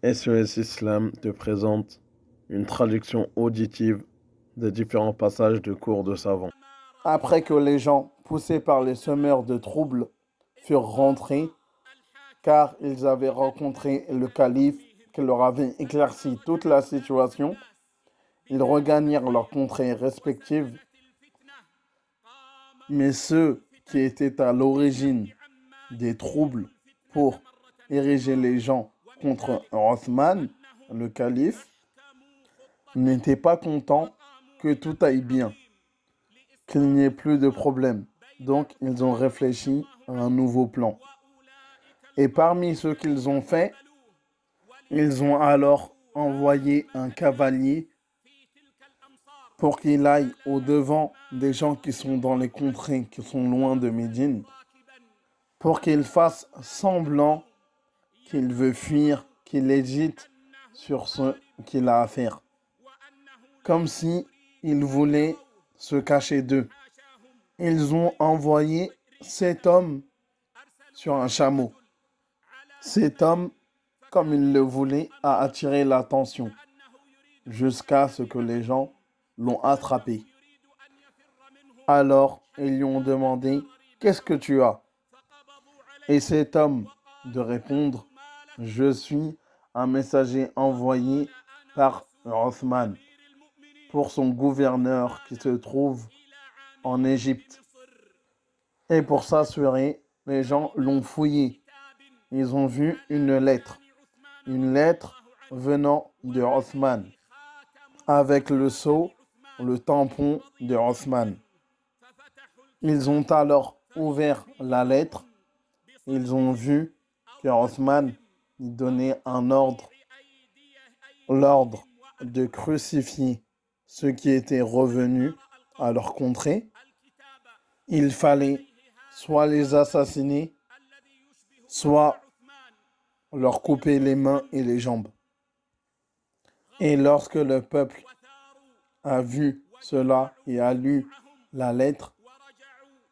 SES Islam te présente une traduction auditive des différents passages de cours de savants. Après que les gens, poussés par les semeurs de troubles, furent rentrés, car ils avaient rencontré le calife qui leur avait éclairci toute la situation, ils regagnèrent leurs contrées respectives, mais ceux qui étaient à l'origine des troubles pour ériger les gens contre Othman, le calife, n'étaient pas contents que tout aille bien, qu'il n'y ait plus de problème. Donc, ils ont réfléchi à un nouveau plan. Et parmi ce qu'ils ont fait, ils ont alors envoyé un cavalier pour qu'il aille au-devant des gens qui sont dans les contrées, qui sont loin de Médine, pour qu'il fasse semblant qu'il veut fuir, qu'il hésite sur ce qu'il a à faire, comme si il voulait se cacher d'eux. Ils ont envoyé cet homme sur un chameau. Cet homme, comme il le voulait, a attiré l'attention jusqu'à ce que les gens l'ont attrapé. Alors, ils lui ont demandé, qu'est-ce que tu as? Et cet homme de répondre, je suis un messager envoyé par Othman pour son gouverneur qui se trouve en Égypte. Et pour s'assurer, les gens l'ont fouillé. Ils ont vu une lettre venant de Othman, avec le sceau, le tampon de Othman. Ils ont alors ouvert la lettre. Ils ont vu que Othman donnait un ordre, l'ordre de crucifier ceux qui étaient revenus à leur contrée. Il fallait soit les assassiner, soit leur couper les mains et les jambes. Et lorsque le peuple a vu cela et a lu la lettre,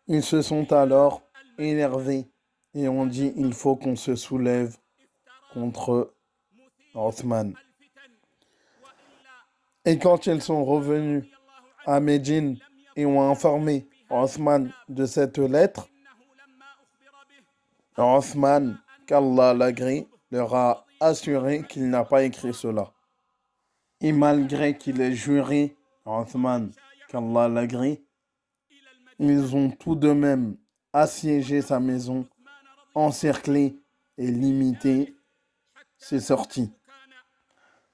ils se sont alors énervés et ont dit il faut qu'on se soulève contre Othman. Et quand ils sont revenus à Médine et ont informé Othman de cette lettre, Othman, qu'Allah l'agrée, leur a assuré qu'il n'a pas écrit cela. Et malgré qu'il ait juré, Othman, qu'Allah l'agrée, ils ont tout de même assiégé sa maison, encerclé et limité ses sorties,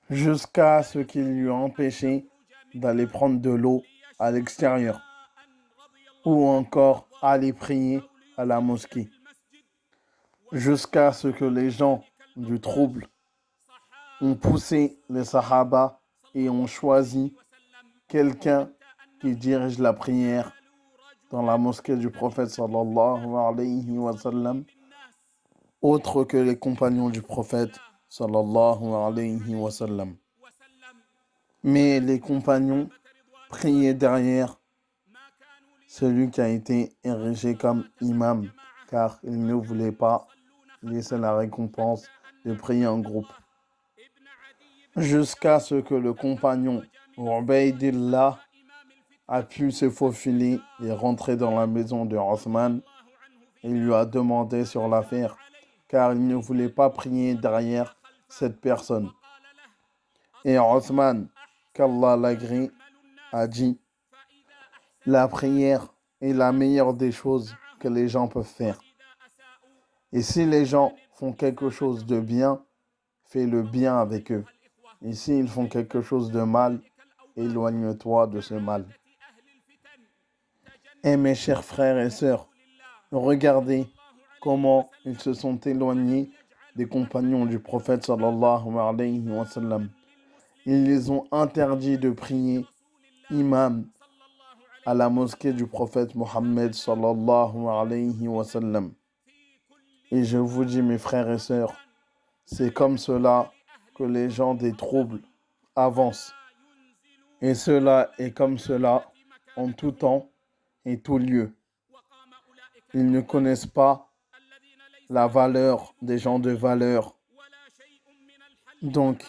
jusqu'à ce qu'il lui a empêché d'aller prendre de l'eau à l'extérieur, ou encore aller prier à la mosquée, jusqu'à ce que les gens du trouble ont poussé les Sahaba et ont choisi quelqu'un qui dirige la prière dans la mosquée du prophète sallallahu alayhi wa sallam, autre que les compagnons du prophète sallallahu alayhi wa sallam. Mais les compagnons priaient derrière celui qui a été érigé comme imam, car ils ne voulaient pas laisser la récompense de prier en groupe. Jusqu'à ce que le compagnon Ubaydillah a pu se faufiler et rentrer dans la maison de Othman et lui a demandé sur l'affaire, car il ne voulait pas prier derrière cette personne. Et Othman, qu'Allah l'agrée, a dit, la prière est la meilleure des choses que les gens peuvent faire. Et si les gens font quelque chose de bien, fais le bien avec eux. Et s'ils font quelque chose de mal, éloigne-toi de ce mal. Et mes chers frères et sœurs, regardez comment ils se sont éloignés des compagnons du prophète sallallahu alayhi wa sallam. Ils les ont interdits de prier imam à la mosquée du prophète Mohammed sallallahu alayhi wa sallam. Et je vous dis, mes frères et sœurs, c'est comme cela que les gens des troubles avancent. Et cela est comme cela en tout temps et tout lieu. Ils ne connaissent pas la valeur des gens de valeur. Donc,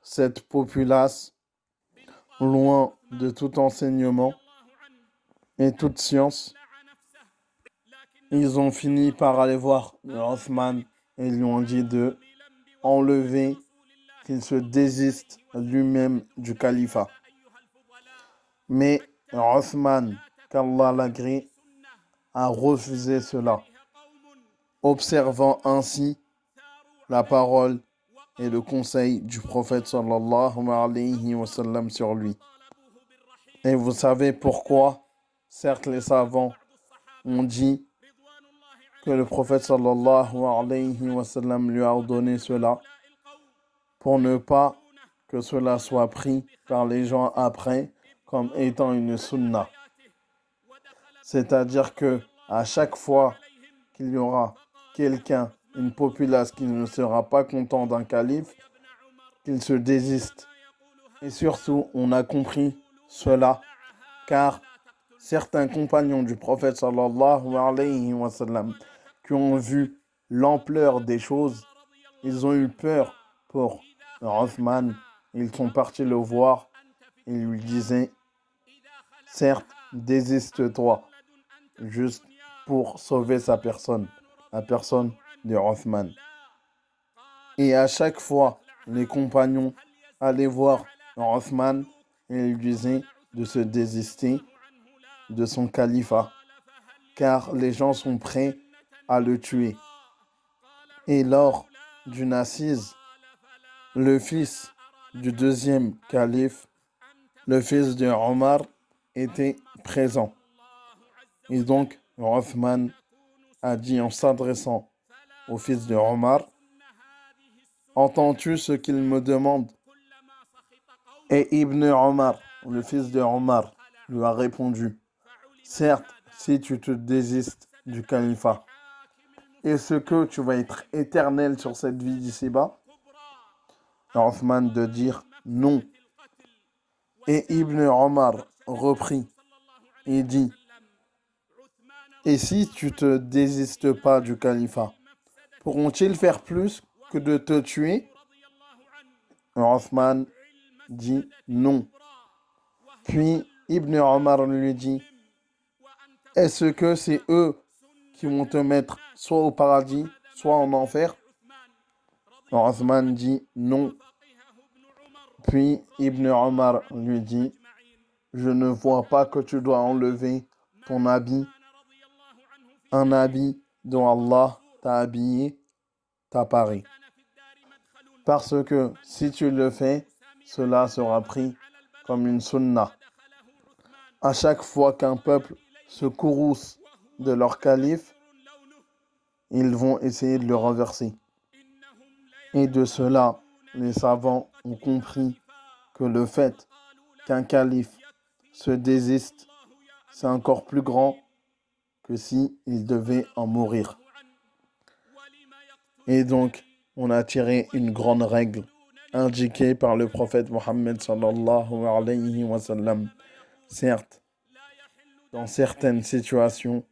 cette populace, loin de tout enseignement et toute science, ils ont fini par aller voir Othman et lui ont dit de enlever, qu'il se désiste lui-même du califat. Mais Othman, qu'Allah l'agrée, a refusé cela, observant ainsi la parole et le conseil du prophète sallallahu alayhi wa sallam sur lui. Et vous savez pourquoi? Certes, les savants ont dit que le prophète sallallahu alayhi wa sallam lui a ordonné cela pour ne pas que cela soit pris par les gens après comme étant une sunna. C'est-à-dire que à chaque fois qu'il y aura quelqu'un, une populace qui ne sera pas content d'un calife, qu'il se désiste. Et surtout, on a compris cela car certains compagnons du prophète sallallahu alayhi wa sallam qui ont vu l'ampleur des choses, ils ont eu peur pour Othman. Ils sont partis le voir et lui disaient, certes, désiste-toi, juste pour sauver sa personne, la personne de Othman. Et à chaque fois, les compagnons allaient voir Othman et lui disaient de se désister de son califat, car les gens sont prêts à le tuer. Et lors d'une assise, le fils du deuxième calife, le fils de Omar, était présent. Et donc, Othman a dit en s'adressant au fils de Omar, « Entends-tu ce qu'il me demande ?» Et Ibn Omar, le fils de Omar, lui a répondu, « Certes, si tu te désistes du califat, est-ce que tu vas être éternel sur cette vie d'ici-bas ?» Othman de dire non. Et Ibn Omar reprit et dit, et si tu te désistes pas du califat, pourront-ils faire plus que de te tuer? Othman dit non. Puis Ibn Omar lui dit, est-ce que c'est eux qui vont te mettre soit au paradis, soit en enfer? Othman dit non. Puis Ibn Omar lui dit, je ne vois pas que tu dois enlever ton habit, un habit dont Allah t'a habillé, t'a paré. Parce que si tu le fais, cela sera pris comme une sunna. À chaque fois qu'un peuple se courrouce de leur calife, ils vont essayer de le renverser. Et de cela, les savants ont compris que le fait qu'un calife se désiste, c'est encore plus grand que si il devait en mourir. Et donc, on a tiré une grande règle indiquée par le prophète Mohammed sallallahu alayhi wa sallam. Certes, dans certaines situations,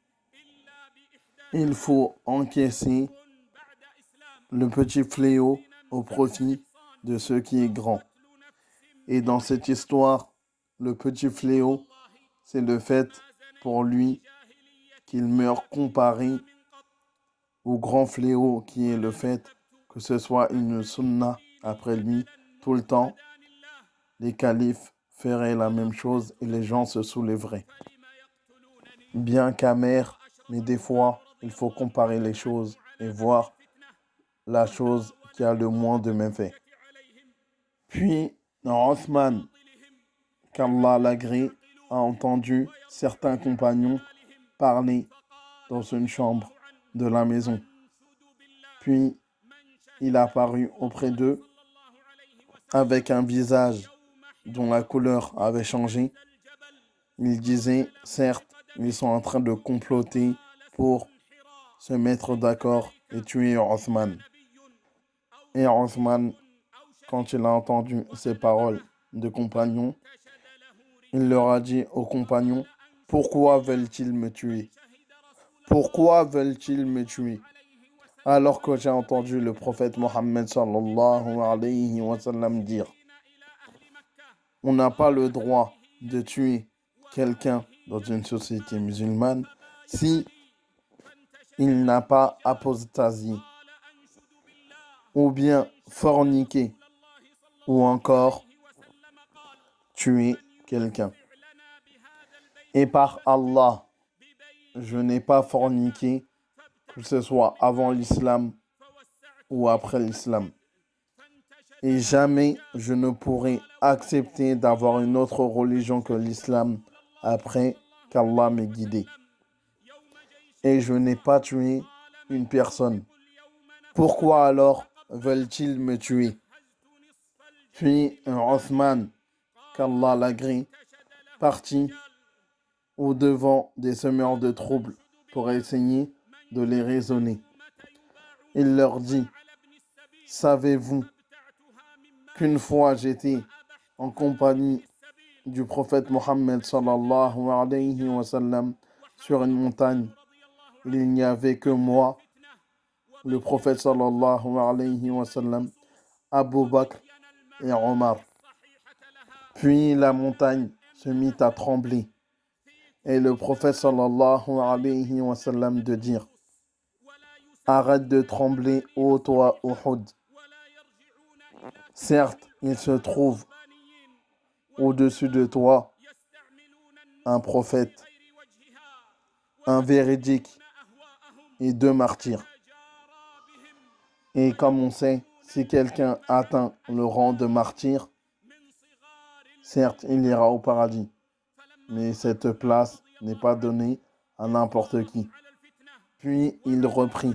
il faut encaisser le petit fléau au profit de ce qui est grand. Et dans cette histoire, le petit fléau, c'est le fait pour lui qu'il meure comparé au grand fléau qui est le fait que ce soit une sunna après lui tout le temps. Les califes feraient la même chose et les gens se soulèveraient. Bien qu'amer, mais des fois, il faut comparer les choses et voir la chose qui a le moins de méfaits. Puis, Othman, qu'Allah l'agrée, a entendu certains compagnons parler dans une chambre de la maison. Puis, il apparut auprès d'eux avec un visage dont la couleur avait changé. Il disait, certes, ils sont en train de comploter pour se mettre d'accord et tuer Othman. Et Othman, quand il a entendu ces paroles de compagnons, il leur a dit aux compagnons, pourquoi veulent-ils me tuer? Pourquoi veulent-ils me tuer? alors que j'ai entendu le prophète Mohammed sallallahu alayhi wa sallam dire, on n'a pas le droit de tuer quelqu'un dans une société musulmane si il n'a pas apostasié ou bien forniqué ou encore tuer quelqu'un. Et par Allah, je n'ai pas forniqué, que ce soit avant l'islam ou après l'islam. Et jamais je ne pourrai accepter d'avoir une autre religion que l'islam après qu'Allah m'ait guidé. Et je n'ai pas tué une personne. Pourquoi alors veulent-ils me tuer? Puis un Othman, qu'Allah l'agrée, partit au-devant des semeurs de troubles pour essayer de les raisonner. Il leur dit, savez-vous qu'une fois j'étais en compagnie du prophète Mohammed sallallahu alayhi wa sallam sur une montagne, il n'y avait que moi, le prophète sallallahu alayhi wa sallam, Abu Bakr et Omar. Puis la montagne se mit à trembler et le prophète sallallahu alayhi wa sallam de dire, arrête de trembler, ô toi Uhud. Certes, il se trouve au-dessus de toi un prophète, un véridique et deux martyrs. Et comme on sait, si quelqu'un atteint le rang de martyr, certes, il ira au paradis. Mais cette place n'est pas donnée à n'importe qui. Puis il reprit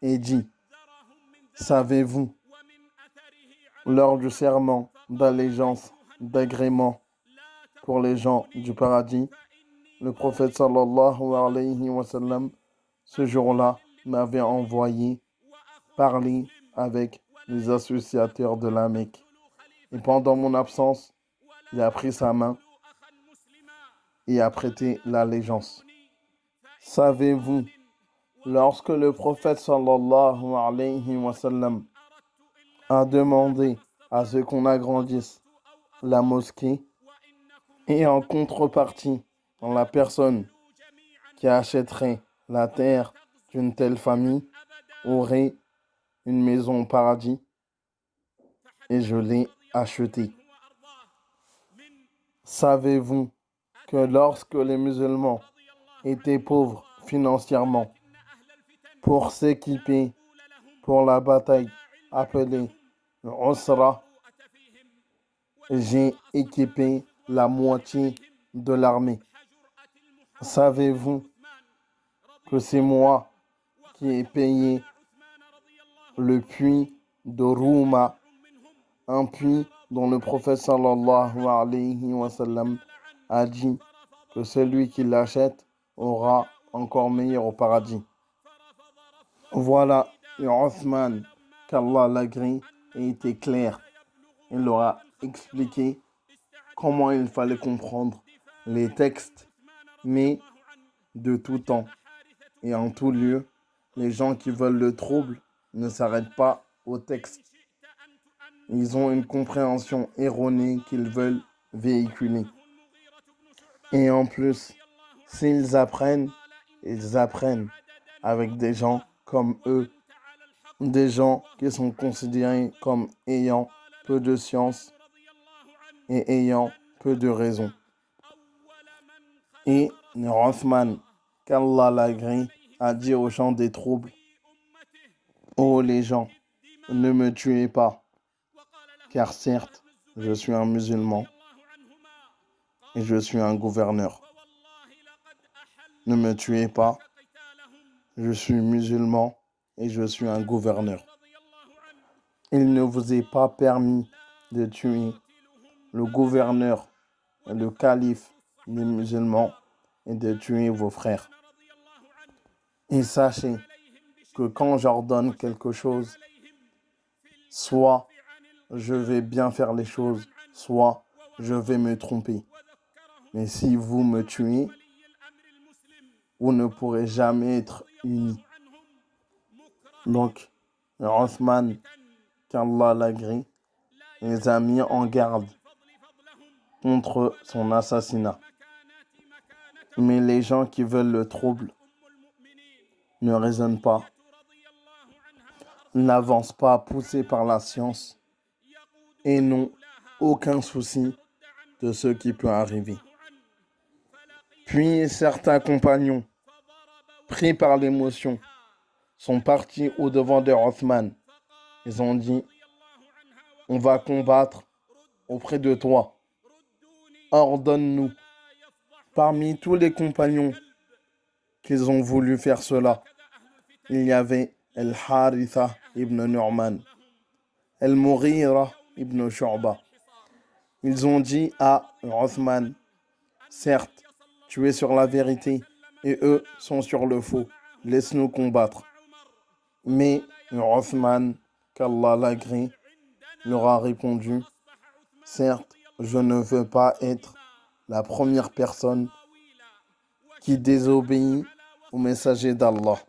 et dit, savez-vous, lors du serment d'allégeance, d'agrément pour les gens du paradis, le prophète sallallahu alayhi wa sallam, ce jour-là, m'avait envoyé parler avec les associateurs de la Mecque. Et pendant mon absence, il a pris sa main et a prêté l'allégeance. Savez-vous, lorsque le prophète sallallahu alayhi wa sallam a demandé à ce qu'on agrandisse la mosquée et en contrepartie, dans la personne qui achèterait la terre d'une telle famille aurait une maison au paradis et je l'ai achetée. Savez-vous que lorsque les musulmans étaient pauvres financièrement, pour s'équiper pour la bataille appelée Usra, j'ai équipé la moitié de l'armée. Savez-vous que c'est moi qui ai payé le puits de Rouma, un puits dont le prophète sallallahu alayhi wa sallam a dit que celui qui l'achète aura encore meilleur au paradis. Voilà, et Othman, qu'Allah l'agrée, a été clair. Il leur a expliqué comment il fallait comprendre les textes, mais de tout temps et en tout lieu, les gens qui veulent le trouble ne s'arrêtent pas au texte. Ils ont une compréhension erronée qu'ils veulent véhiculer. Et en plus, s'ils apprennent, ils apprennent avec des gens comme eux, des gens qui sont considérés comme ayant peu de science et ayant peu de raison. Et Othman, qu'Allah l'agrée, a dit aux gens des troubles, ô les gens, ne me tuez pas, car certes, je suis un musulman et je suis un gouverneur. Ne me tuez pas, je suis musulman et je suis un gouverneur. Il ne vous est pas permis de tuer le gouverneur et le calife des musulmans et de tuer vos frères. Et sachez que quand j'ordonne quelque chose, soit je vais bien faire les choses, soit je vais me tromper. Mais si vous me tuez, vous ne pourrez jamais être unis. Donc, Othman, qu'Allah l'agrée, les a mis en garde contre son assassinat. Mais les gens qui veulent le trouble ne raisonnent pas, n'avancent pas poussés par la science et n'ont aucun souci de ce qui peut arriver. Puis certains compagnons, pris par l'émotion, sont partis au-devant de Othman. Ils ont dit, on va combattre auprès de toi. Ordonne-nous. Parmi tous les compagnons qu'ils ont voulu faire cela, il y avait Al-Haritha ibn Nu'man, Al-Mughira ibn Shu'ba. Ils ont dit à Othman, certes, tu es sur la vérité et eux sont sur le faux. Laisse-nous combattre. Mais Othman, qu'Allah l'agrée, leur a répondu, certes, je ne veux pas être la première personne qui désobéit au messager d'Allah.